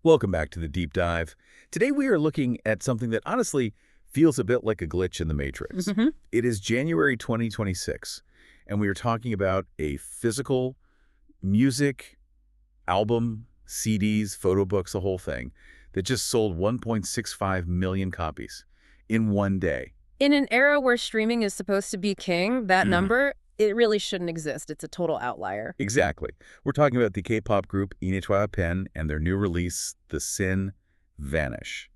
Welcome back to the Deep Dive. Today we are looking at something that honestly feels a bit like a glitch in the Matrix. It is January 2026, and we are talking about a physical music album, CDs, photo books, the whole thing, that just sold 1.65 million copies in one day. In an era where streaming is supposed to be king, that number, it really shouldn't exist. It's a total outlier. Exactly. We're talking about the K-pop group ENHYPEN and their new release, the Sin Vanish.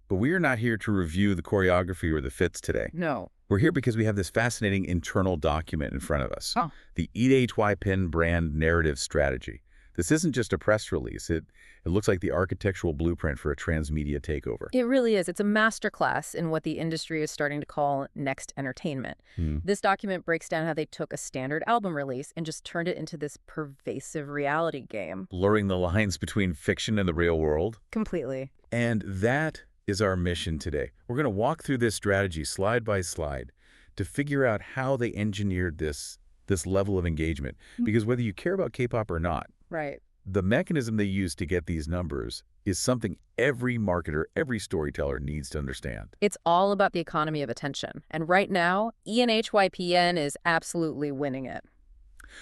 But we are not here to review the choreography or the fits today. No. We're here because we have this fascinating internal document in front of us, the ENHYPEN brand narrative strategy. This isn't just a press release. It looks like the architectural blueprint for a transmedia takeover. It really is. It's a masterclass in what the industry is starting to call next entertainment. This document breaks down how they took a standard album release and just turned it into this pervasive reality game. Blurring the lines between fiction and the real world. Completely. And that is our mission today. We're going to walk through this strategy slide by slide to figure out how they engineered this level of engagement. Because whether you care about K-pop or not, right, the mechanism they use to get these numbers is something every marketer, every storyteller needs to understand. It's all about the economy of attention. And right now, ENHYPEN is absolutely winning it.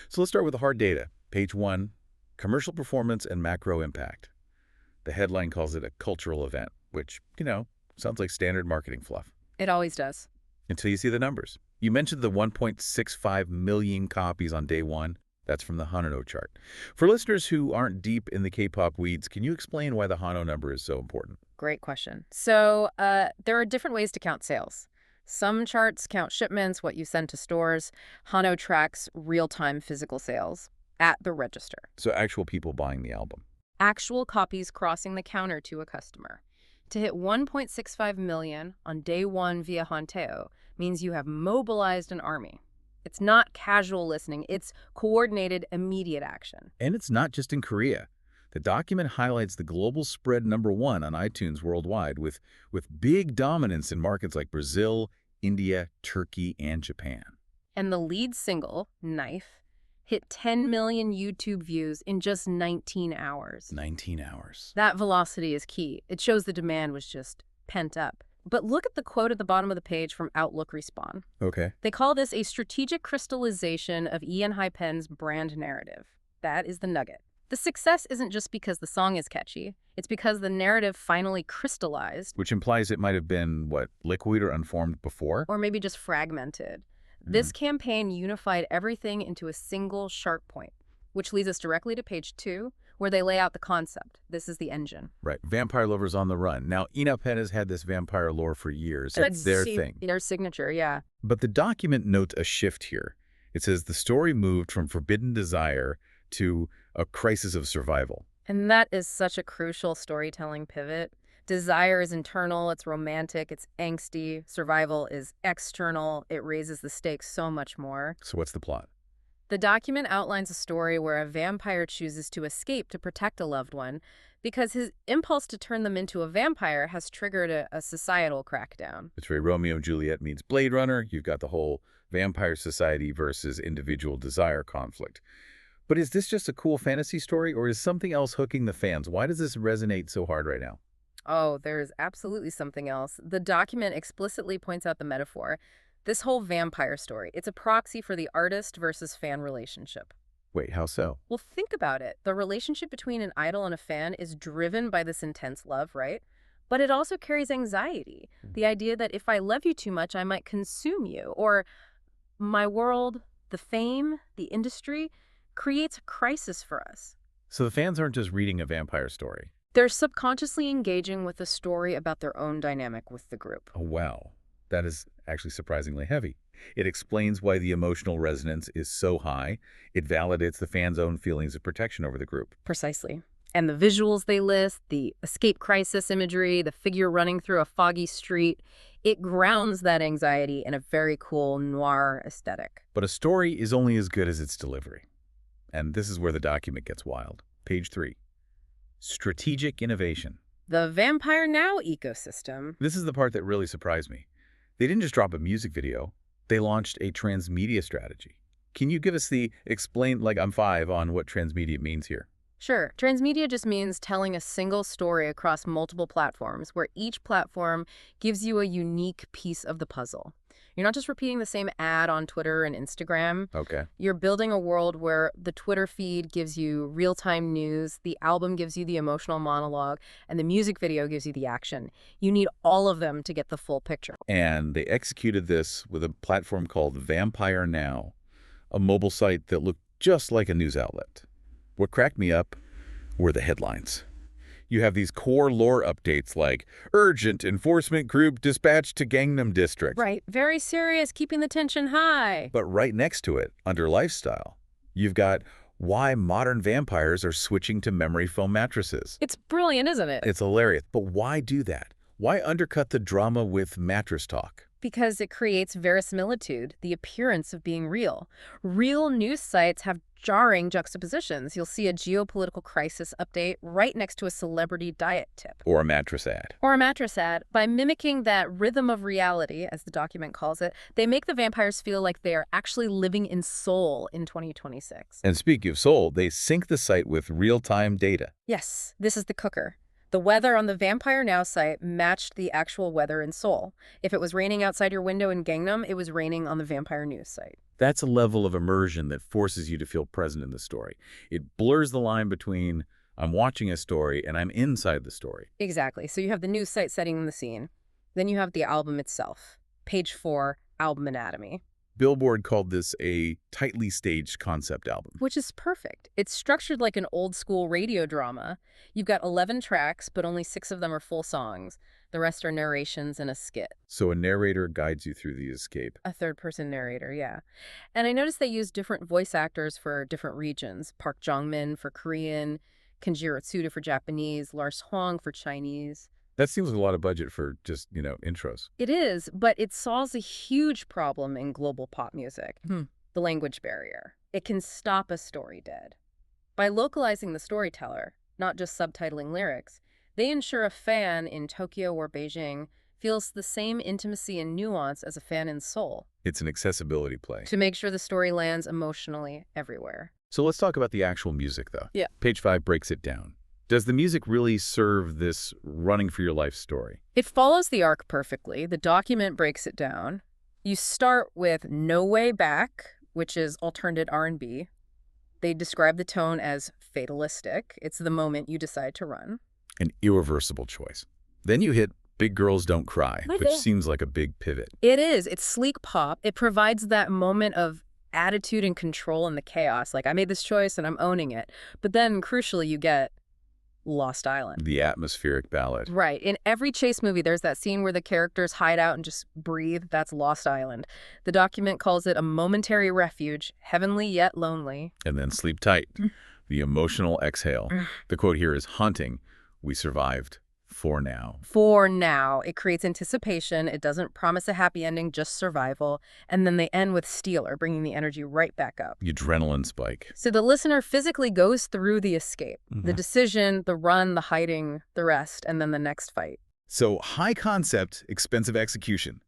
So let's start with the hard data. Page 1, commercial performance and macro impact. The headline calls it a cultural event, which, sounds like standard marketing fluff. It always does. Until you see the numbers. You mentioned the 1.65 million copies on day one. That's from the Hano chart. For listeners who aren't deep in the K-pop weeds, can you explain why the Hano number is so important? Great question. So there are different ways to count sales. Some charts count shipments, what you send to stores. Hano tracks real-time physical sales at the register. So actual people buying the album. Actual copies crossing the counter to a customer. To hit 1.65 million on day one via Hanteo means you have mobilized an army. It's not casual listening. It's coordinated, immediate action. And it's not just in Korea. The document highlights the global spread #1 on iTunes worldwide with big dominance in markets like Brazil, India, Turkey, and Japan. And the lead single, Knife, hit 10 million YouTube views in just 19 hours. 19 hours. That velocity is key. It shows the demand was just pent up. But look at the quote at the bottom of the page from Outlook Respawn. Okay. They call this a strategic crystallization of ENHYPEN's brand narrative. That is the nugget. The success isn't just because the song is catchy. It's because the narrative finally crystallized. Which implies it might have been, liquid or unformed before? Or maybe just fragmented. This campaign unified everything into a single sharp point, which leads us directly to page 2, where they lay out the concept. This is the engine. Right. Vampire lovers on the run. Now, ENHYPEN has had this vampire lore for years. It's their thing. Their signature, yeah. But the document notes a shift here. It says the story moved from forbidden desire to a crisis of survival. And that is such a crucial storytelling pivot. Desire is internal, it's romantic, it's angsty. Survival is external. It raises the stakes so much more. So what's the plot? The document outlines a story where a vampire chooses to escape to protect a loved one because his impulse to turn them into a vampire has triggered a societal crackdown. It's very Romeo and Juliet meets Blade Runner. You've got the whole vampire society versus individual desire conflict. But is this just a cool fantasy story, or is something else hooking the fans? Why does this resonate so hard right now? Oh, there's absolutely something else. The document explicitly points out the metaphor. This whole vampire story, it's a proxy for the artist versus fan relationship. Wait, how so? Well, think about it. The relationship between an idol and a fan is driven by this intense love, right? But it also carries anxiety. The idea that if I love you too much, I might consume you. Or my world, the fame, the industry, creates a crisis for us. So the fans aren't just reading a vampire story. They're subconsciously engaging with a story about their own dynamic with the group. Oh, wow. That is actually surprisingly heavy. It explains why the emotional resonance is so high. It validates the fans' own feelings of protection over the group. Precisely. And the visuals they list, the escape crisis imagery, the figure running through a foggy street, it grounds that anxiety in a very cool noir aesthetic. But a story is only as good as its delivery. And this is where the document gets wild. Page 3. Strategic innovation. The Vampire Now ecosystem. This is the part that really surprised me. They didn't just drop a music video. They launched a transmedia strategy. Can you give us the explain like I'm 5 on what transmedia means here? Sure. Transmedia just means telling a single story across multiple platforms, where each platform gives you a unique piece of the puzzle. You're not just repeating the same ad on Twitter and Instagram. Okay. You're building a world where the Twitter feed gives you real-time news, the album gives you the emotional monologue, and the music video gives you the action. You need all of them to get the full picture. And they executed this with a platform called Vampire Now, a mobile site that looked just like a news outlet. What cracked me up were the headlines. You have these core lore updates like, urgent enforcement group dispatched to Gangnam District. Right. Very serious, keeping the tension high. But right next to it, under lifestyle, you've got why modern vampires are switching to memory foam mattresses. It's brilliant, isn't it? It's hilarious. But why do that? Why undercut the drama with mattress talk? Because it creates verisimilitude, the appearance of being real. Real news sites have jarring juxtapositions. You'll see a geopolitical crisis update right next to a celebrity diet tip. Or a mattress ad. Or a mattress ad. By mimicking that rhythm of reality, as the document calls it, they make the vampires feel like they are actually living in Seoul in 2026. And speaking of Seoul, they sync the site with real-time data. Yes, this is the cooker. The weather on the Vampire Now site matched the actual weather in Seoul. If it was raining outside your window in Gangnam, it was raining on the Vampire News site. That's a level of immersion that forces you to feel present in the story. It blurs the line between I'm watching a story and I'm inside the story. Exactly. So you have the news site setting the scene. Then you have the album itself. Page 4, album anatomy. Billboard called this a tightly staged concept album. Which is perfect. It's structured like an old-school radio drama. You've got 11 tracks, but only 6 of them are full songs. The rest are narrations and a skit. So a narrator guides you through the escape. A third-person narrator, yeah. And I noticed they use different voice actors for different regions. Park Jong-min for Korean, Kenjiro Tsuda for Japanese, Lars Hwang for Chinese. That seems like a lot of budget for just, intros. It is, but it solves a huge problem in global pop music. The language barrier. It can stop a story dead. By localizing the storyteller, not just subtitling lyrics, they ensure a fan in Tokyo or Beijing feels the same intimacy and nuance as a fan in Seoul. It's an accessibility play. To make sure the story lands emotionally everywhere. So let's talk about the actual music, though. Yeah. Page 5 breaks it down. Does the music really serve this running for your life story? It follows the arc perfectly. The document breaks it down. You start with No Way Back, which is alternate R&B. They describe the tone as fatalistic. It's the moment you decide to run. An irreversible choice. Then you hit Big Girls Don't Cry, which seems like a big pivot. It is. It's sleek pop. It provides that moment of attitude and control in the chaos. Like, I made this choice and I'm owning it. But then, crucially, you get Lost Island. The atmospheric ballad. Right. In every chase movie, there's that scene where the characters hide out and just breathe. That's Lost Island. The document calls it a momentary refuge, heavenly yet lonely. And then Sleep Tight, the emotional exhale. The quote here is haunting. We survived for now. For now. It creates anticipation. It doesn't promise a happy ending, just survival. And then they end with Steeler, bringing the energy right back up. The adrenaline spike. So the listener physically goes through the escape, the decision, the run, the hiding, the rest, and then the next fight. So high concept, expensive execution.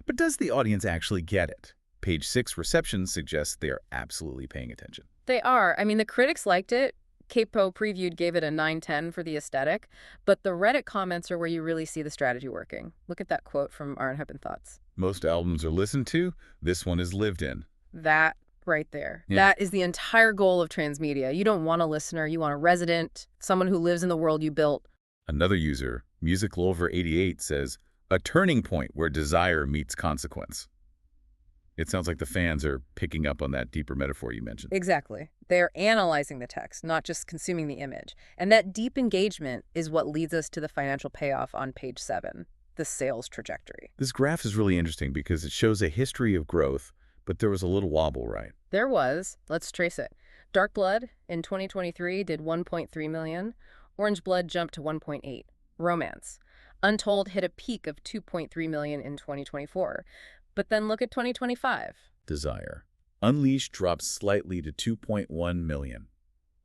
But does the audience actually get it? Page 6 reception suggests they are absolutely paying attention. They are. I mean, the critics liked it. Capo Previewed gave it a 9/10 for the aesthetic, but the Reddit comments are where you really see the strategy working. Look at that quote from Unpacking Thoughts. Most albums are listened to. This one is lived in. That right there. Yeah. That is the entire goal of Transmedia. You don't want a listener. You want a resident, someone who lives in the world you built. Another user, MusicLover88, says, a turning point where desire meets consequence. It sounds like the fans are picking up on that deeper metaphor you mentioned. Exactly. They're analyzing the text, not just consuming the image. And that deep engagement is what leads us to the financial payoff on page 7, the sales trajectory. This graph is really interesting because it shows a history of growth, but there was a little wobble, right? There was. Let's trace it. Dark Blood in 2023 did 1.3 million. Orange Blood jumped to 1.8. Romance. Untold hit a peak of 2.3 million in 2024. But then look at 2025. Desire. Unleashed drops slightly to 2.1 million.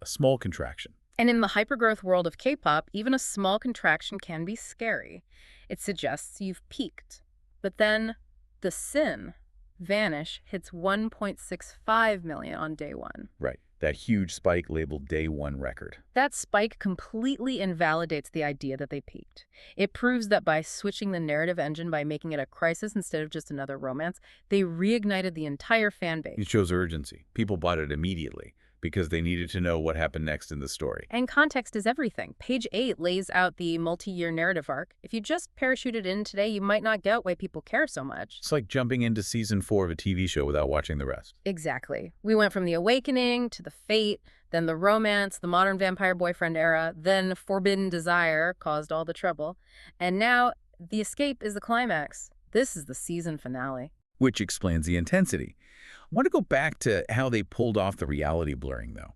A small contraction. And in the hypergrowth world of K-pop, even a small contraction can be scary. It suggests you've peaked. But then the sin, Vanish, hits 1.65 million on day 1. Right. that huge spike labeled Day 1 record. That spike completely invalidates the idea that they peaked. It proves that by switching the narrative engine, by making it a crisis instead of just another romance, they reignited the entire fan base. It shows urgency. People bought it immediately because they needed to know what happened next in the story. And context is everything. Page 8 lays out the multi-year narrative arc. If you just parachuted in today, you might not get why people care so much. It's like jumping into season 4 of a TV show without watching the rest. Exactly. We went from the awakening to the fate, then the romance, the modern vampire boyfriend era, then forbidden desire caused all the trouble. And now the escape is the climax. This is the season finale. Which explains the intensity. I want to go back to how they pulled off the reality blurring, though.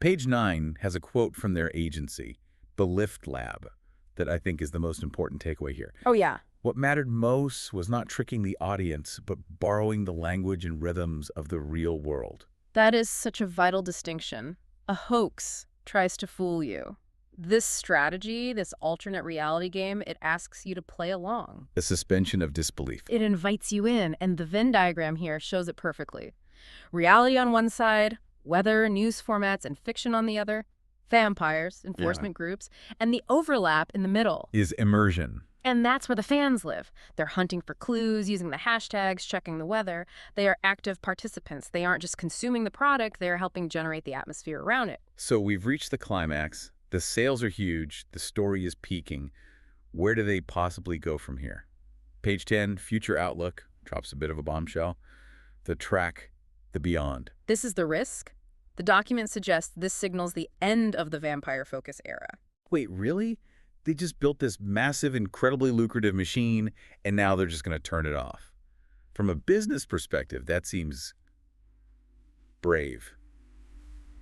Page 9 has a quote from their agency, The Lift Lab, that I think is the most important takeaway here. Oh, yeah. What mattered most was not tricking the audience, but borrowing the language and rhythms of the real world. That is such a vital distinction. A hoax tries to fool you. This strategy, this alternate reality game, it asks you to play along. The suspension of disbelief. It invites you in, and the Venn diagram here shows it perfectly. Reality on one side, weather, news formats, and fiction on the other, vampires, enforcement groups, and the overlap in the middle Is immersion. And that's where the fans live. They're hunting for clues, using the hashtags, checking the weather. They are active participants. They aren't just consuming the product, they're helping generate the atmosphere around it. So we've reached the climax. The sales are huge. The story is peaking. Where do they possibly go from here? Page 10, Future Outlook, drops a bit of a bombshell. The track, the beyond. This is the risk. The document suggests this signals the end of the vampire focus era. Wait, really? They just built this massive, incredibly lucrative machine, and now they're just going to turn it off. From a business perspective, that seems brave.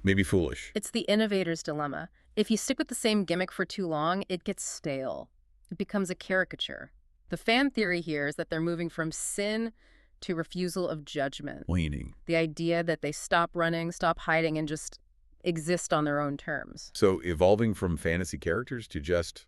Maybe foolish. It's the innovator's dilemma. If you stick with the same gimmick for too long, it gets stale. It becomes a caricature. The fan theory here is that they're moving from sin to refusal of judgment. Waning. The idea that they stop running, stop hiding, and just exist on their own terms. So evolving from fantasy characters to just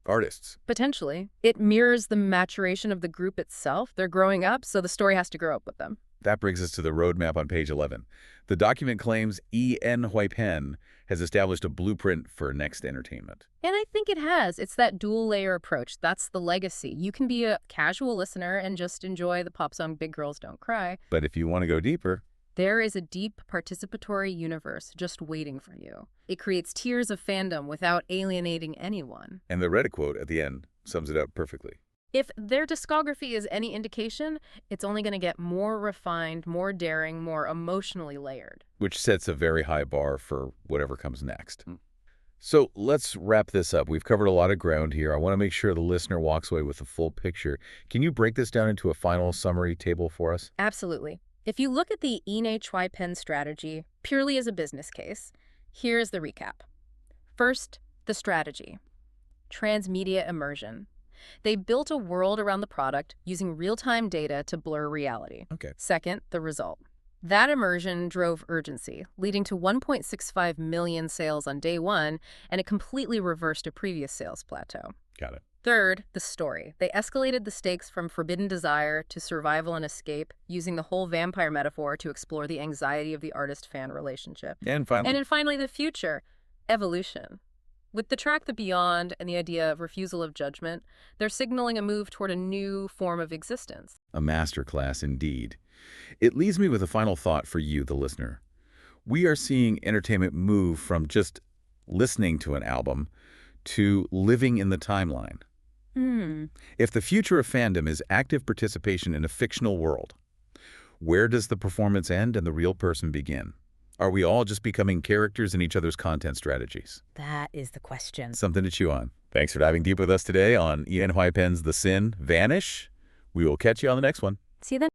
artists. Potentially. It mirrors the maturation of the group itself. They're growing up, so the story has to grow up with them. That brings us to the roadmap on page 11. The document claims ENHYPEN has established a blueprint for next entertainment. And I think it has. It's that dual-layer approach. That's the legacy. You can be a casual listener and just enjoy the pop song Big Girls Don't Cry. But if you want to go deeper, there is a deep participatory universe just waiting for you. It creates tiers of fandom without alienating anyone. And the Reddit quote at the end sums it up perfectly. If their discography is any indication, it's only going to get more refined, more daring, more emotionally layered. Which sets a very high bar for whatever comes next. So let's wrap this up. We've covered a lot of ground here. I want to make sure the listener walks away with the full picture. Can you break this down into a final summary table for us? Absolutely. If you look at the ENHYPEN strategy purely as a business case, here's the recap. First, the strategy. Transmedia immersion. They built a world around the product using real-time data to blur reality. Okay. Second, the result. That immersion drove urgency, leading to 1.65 million sales on day one, and it completely reversed a previous sales plateau. Got it. Third, the story. They escalated the stakes from forbidden desire to survival and escape, using the whole vampire metaphor to explore the anxiety of the artist-fan relationship. And finally, the future, evolution. With the track The Beyond and the idea of refusal of judgment, they're signaling a move toward a new form of existence. a masterclass indeed. It leaves me with a final thought for you, the listener. We are seeing entertainment move from just listening to an album to living in the timeline. If the future of fandom is active participation in a fictional world, where does the performance end and the real person begin? Are we all just becoming characters in each other's content strategies? That is the question. Something to chew on. Thanks for diving deep with us today on ENHYPEN's The Sin, Vanish. We will catch you on the next one. See you then.